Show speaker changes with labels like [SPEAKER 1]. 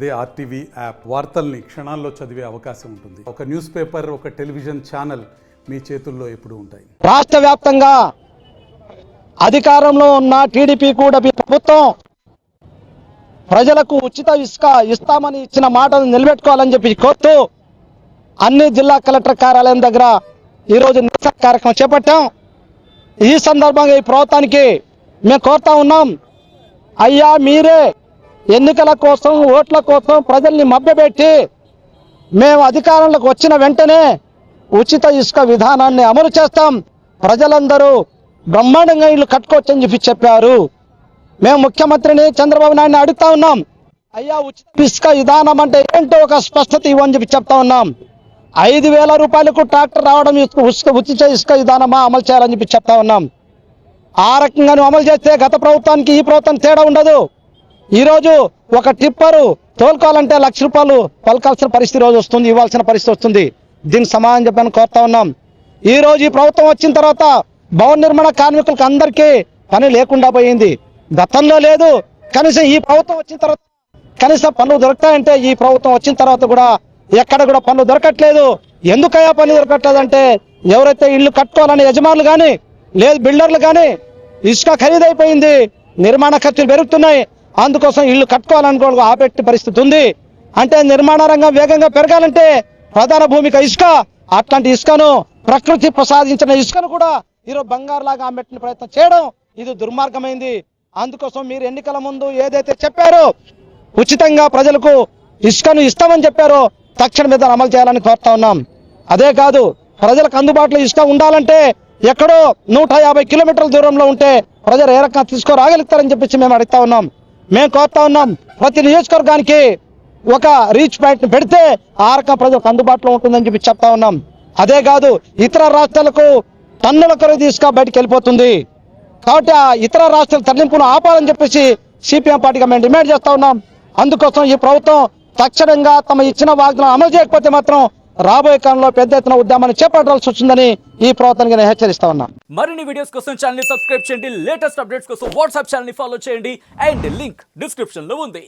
[SPEAKER 1] అదే RTV app వార్తల్ని క్షణాల్లో చదివే అవకాశం ఉంటుంది. ఒక న్యూస్ పేపర్, ఒక టెలివిజన్ ఛానల్ మీ చేతుల్లో ఎప్పుడూ ఉంటాయి.
[SPEAKER 2] రాష్ట్ర వ్యాప్తంగా అధికారంలో ఉన్న టీడీపీ కూటమి ప్రభుత్వం ప్రజలకు ఉచిత ఇసుక ఇస్తామని ఇచ్చిన మాటను నిలబెట్టుకోవాలని చెప్పి కోరుతూ అన్ని జిల్లా కలెక్టర్ కార్యాలయం దగ్గర ఈరోజు నిరసన కార్యక్రమం చేపట్టాం. ఈ సందర్భంగా ఈ ప్రభుత్వానికి మేము కోరుతా ఉన్నాం, అయ్యా మీరే ఎన్నికల కోసం, ఓట్ల కోసం ప్రజల్ని మభ్యపెట్టి మేము అధికారంలోకి వచ్చిన వెంటనే ఉచిత ఇసుక విధానాన్ని అమలు చేస్తాం, ప్రజలందరూ బ్రహ్మాండంగా ఇల్లు కట్టుకోవచ్చని చెప్పారు. మేము ముఖ్యమంత్రిని చంద్రబాబు నాయుడిని అడుగుతా ఉన్నాం, అయ్యా ఉచిత ఇసుక విధానం అంటే ఏంటో ఒక స్పష్టత ఇవ్వని చెప్పి చెప్తా ఉన్నాం. 5,000 రూపాయలకు ట్రాక్టర్ రావడం ఉచిత ఇసుక విధానమా అమలు చేయాలని చెప్పి చెప్తా ఉన్నాం. ఆ రకంగా అమలు చేస్తే గత ప్రభుత్వానికి ఈ ప్రభుత్వం తేడా ఉండదు. ఈరోజు ఒక టిప్పరు తోలుకోవాలంటే 1,00,000 రూపాయలు పలకాల్సిన పరిస్థితి రోజు వస్తుంది, ఇవ్వాల్సిన పరిస్థితి వస్తుంది. దీనికి సమాధానం చెప్పని కోరుతా ఉన్నాం. ఈ రోజు ఈ ప్రభుత్వం వచ్చిన తర్వాత భవన నిర్మాణ కార్మికులకు అందరికీ పని లేకుండా పోయింది. గతంలో లేదు, కనీసం ఈ ప్రభుత్వం వచ్చిన తర్వాత కనీసం పనులు దొరుకుతాయంటే ఈ ప్రభుత్వం వచ్చిన తర్వాత కూడా ఎక్కడ కూడా పనులు దొరకట్లేదు. ఎందుకయ్యా పనులు దొరకట్లేదంటే ఎవరైతే ఇల్లు కట్టుకోవాలని యజమానులు కానీ లేదు బిల్డర్లు కానీ ఇసుక ఖరీదైపోయింది, నిర్మాణ ఖర్చులు పెరుగుతున్నాయి, అందుకోసం ఇల్లు కట్టుకోవాలనుకో ఆపెట్టే పరిస్థితి ఉంది. అంటే నిర్మాణ రంగం వేగంగా పెరగాలంటే ప్రధాన భూమిక ఇసుక. అట్లాంటి ఇసుకను ప్రకృతి ప్రసాదించిన ఇసుకను కూడా ఈరోజు బంగారులాగా ఆమెట్టిన ప్రయత్నం చేయడం ఇది దుర్మార్గమైంది. అందుకోసం మీరు ఎన్నికల ముందు ఏదైతే చెప్పారో ఉచితంగా ప్రజలకు ఇసుకను ఇస్తామని చెప్పారో తక్షణ మీద అమలు చేయాలని కోరుతా ఉన్నాం. అదే కాదు, ప్రజలకు అందుబాటులో ఇసుక ఉండాలంటే ఎక్కడో 150 కిలోమీటర్ల దూరంలో ఉంటే ప్రజలు ఏ రకంగా తీసుకురాగలుగుతారని చెప్పేసి మేము అడుగుతా ఉన్నాం. మేము కోరుతా ఉన్నాం, ప్రతి నియోజకవర్గానికి ఒక రీచ్ పాయింట్ పెడితే ఆ రకం ప్రజలకు అందుబాటులో ఉంటుందని చెప్పి చెప్తా ఉన్నాం. అదే కాదు, ఇతర రాష్ట్రాలకు టన్నుల కొరకు ఇసుక బయటకు వెళ్ళిపోతుంది కాబట్టి ఆ ఇతర రాష్ట్రాల తరలింపును ఆపాలని చెప్పేసి సిపిఎం పార్టీగా మేము డిమాండ్ చేస్తా ఉన్నాం. అందుకోసం ఈ ప్రభుత్వం తక్షణంగా తమ ఇచ్చిన వాగ్దానం అమలు చేయకపోతే మాత్రం రాబోయే కాలంలో పెద్ద ఎత్తున ఉద్యమాన్ని చేపట్టాల్సి వస్తుందని ఈ ప్రభుత్వానికి నేను హెచ్చరిస్తా ఉన్నాం.
[SPEAKER 3] మరిన్ని వీడియోస్ కోసం ఛానల్ ని సబ్స్క్రైబ్ చేయండి, లేటెస్ట్ అప్డేట్స్ కోసం వాట్సాప్ ఛానల్ ని ఫాలో చేయండి అండ్ లింక్ డిస్క్రిప్షన్ లో ఉంది.